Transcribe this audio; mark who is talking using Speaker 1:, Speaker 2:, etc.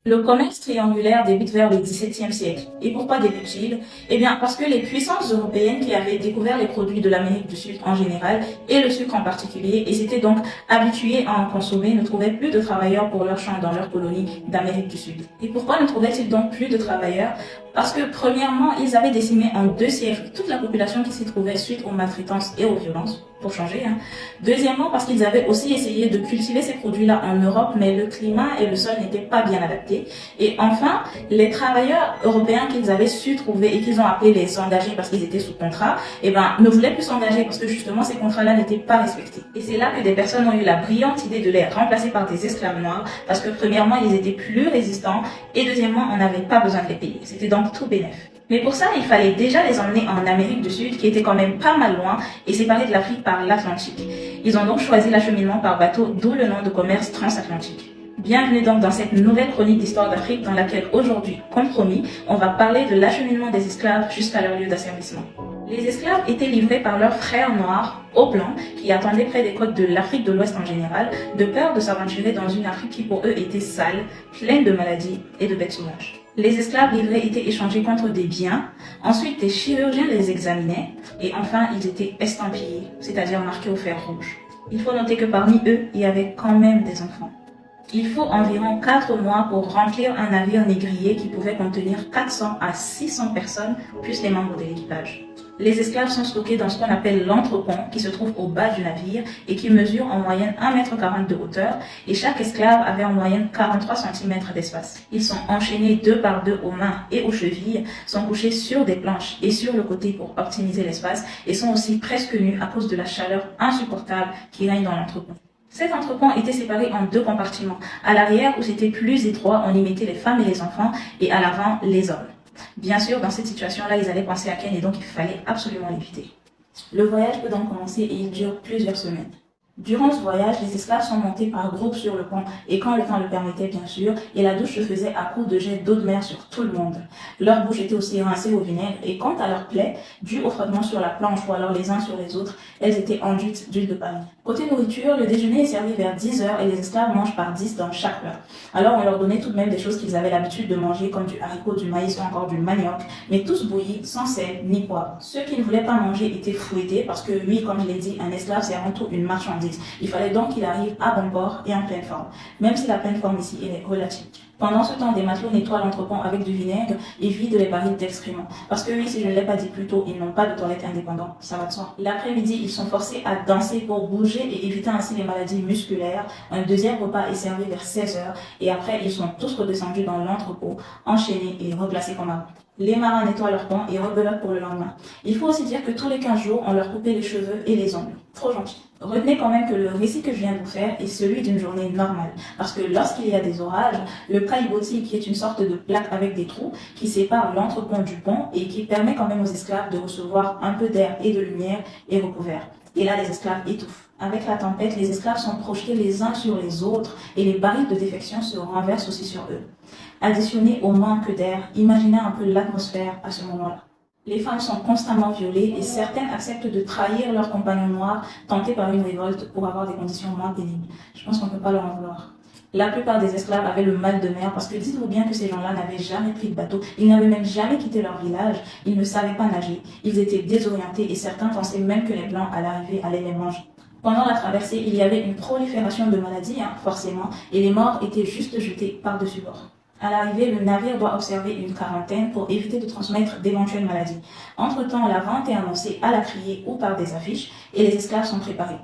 Speaker 1: Le commerce triangulaire débute vers le XVIIe siècle. Et pourquoi débute-t-il? Eh bien, parce que les puissances européennes qui avaient découvert les produits de l'Amérique du Sud en général et le sucre en particulier et s'étaient donc habitués à en consommer ne trouvaient plus de travailleurs pour leurs champs dans leurs colonies d'Amérique du Sud. Et pourquoi ne trouvaient-ils donc plus de travailleurs? Parce que premièrement, ils avaient décimé en 2 siècles toute la population qui s'y trouvait suite aux maltraitances et aux violences, pour changer. Deuxièmement, parce qu'ils avaient aussi essayé de cultiver ces produits-là en Europe, mais le climat et le sol n'étaient pas bien adaptés. Et enfin, les travailleurs européens qu'ils avaient su trouver et qu'ils ont appelé les engagés parce qu'ils étaient sous contrat, ne voulaient plus s'engager parce que justement ces contrats-là n'étaient pas respectés. Et c'est là que des personnes ont eu la brillante idée de les remplacer par des esclaves noirs parce que premièrement, ils étaient plus résistants et deuxièmement, on n'avait pas besoin de les payer. C'était donc tout bénef. Mais pour ça, il fallait déjà les emmener en Amérique du Sud, qui était quand même pas mal loin et séparée de l'Afrique par l'Atlantique. Ils ont donc choisi l'acheminement par bateau, d'où le nom de commerce transatlantique. Bienvenue donc dans cette nouvelle chronique d'histoire d'Afrique dans laquelle aujourd'hui, comme promis, on va parler de l'acheminement des esclaves jusqu'à leur lieu d'asservissement. Les esclaves étaient livrés par leurs frères noirs aux blancs qui attendaient près des côtes de l'Afrique de l'Ouest en général, de peur de s'aventurer dans une Afrique qui pour eux était sale, pleine de maladies et de bêtes sauvages. Les esclaves livrés étaient échangés contre des biens, ensuite des chirurgiens les examinaient et enfin ils étaient estampillés, c'est-à-dire marqués au fer rouge. Il faut noter que parmi eux, il y avait quand même des enfants. Il faut environ 4 mois pour remplir un navire négrier qui pouvait contenir 400 à 600 personnes, plus les membres de l'équipage. Les esclaves sont stockés dans ce qu'on appelle l'entrepont, qui se trouve au bas du navire et qui mesure en moyenne 1,40 m de hauteur, et chaque esclave avait en moyenne 43 cm d'espace. Ils sont enchaînés 2 par 2 aux mains et aux chevilles, sont couchés sur des planches et sur le côté pour optimiser l'espace, et sont aussi presque nus à cause de la chaleur insupportable qui règne dans l'entrepont. Cet entrepont était séparé en 2 compartiments. À l'arrière, où c'était plus étroit, on y mettait les femmes et les enfants, et à l'avant, les hommes. Bien sûr, dans cette situation-là, ils allaient penser à Ken et donc il fallait absolument l'éviter. Le voyage peut donc commencer et il dure plusieurs semaines. Durant ce voyage, les esclaves sont montés par groupes sur le pont, et quand le temps le permettait bien sûr, et la douche se faisait à coups de jets d'eau de mer sur tout le monde. Leur bouche était aussi rincée au vinaigre, et quant à leurs plaies, dues au frottement sur la planche ou alors les uns sur les autres, elles étaient enduites d'huile de palme. Côté nourriture, le déjeuner est servi vers 10 heures et les esclaves mangent par 10 dans chaque plat. Alors on leur donnait tout de même des choses qu'ils avaient l'habitude de manger comme du haricot, du maïs ou encore du manioc, mais tous bouillis, sans sel ni poivre. Ceux qui ne voulaient pas manger étaient fouettés parce que oui, comme je l'ai dit, un esclave c'est avant tout une marchandise. Il fallait donc qu'il arrive à bon port et en pleine forme, même si la pleine forme ici est relative. Pendant ce temps, des matelots nettoient l'entrepont avec du vinaigre et vident les barils d'excréments. Parce que oui, si je ne l'ai pas dit plus tôt, ils n'ont pas de toilettes indépendantes, ça va de soi. L'après-midi, ils sont forcés à danser pour bouger et éviter ainsi les maladies musculaires. Un deuxième repas est servi vers 16 heures et après, ils sont tous redescendus dans l'entrepôt, enchaînés et replacés comme avant. Les marins nettoient leur pont et rebelotent pour le lendemain. Il faut aussi dire que tous les 15 jours, on leur coupait les cheveux et les ongles. Trop gentil. Retenez quand même que le récit que je viens de vous faire est celui d'une journée normale. Parce que lorsqu'il y a des orages, le caillebotis, qui est une sorte de plaque avec des trous, qui sépare l'entrepont du pont et qui permet quand même aux esclaves de recevoir un peu d'air et de lumière, est recouvert. Et là, les esclaves étouffent. Avec la tempête, les esclaves sont projetés les uns sur les autres et les barils de défection se renversent aussi sur eux. Additionné au manque d'air, imaginez un peu l'atmosphère à ce moment-là. Les femmes sont constamment violées et certaines acceptent de trahir leurs compagnons noirs tentés par une révolte pour avoir des conditions moins pénibles. Je pense qu'on ne peut pas leur en vouloir. La plupart des esclaves avaient le mal de mer parce que dites-vous bien que ces gens-là n'avaient jamais pris de bateau, ils n'avaient même jamais quitté leur village, ils ne savaient pas nager, ils étaient désorientés et certains pensaient même que les Blancs à l'arrivée allaient les manger. Pendant la traversée, il y avait une prolifération de maladies, forcément, et les morts étaient juste jetés par-dessus bord. À l'arrivée, le navire doit observer une quarantaine pour éviter de transmettre d'éventuelles maladies. Entre-temps, la vente est annoncée à la criée ou par des affiches et les esclaves sont préparés.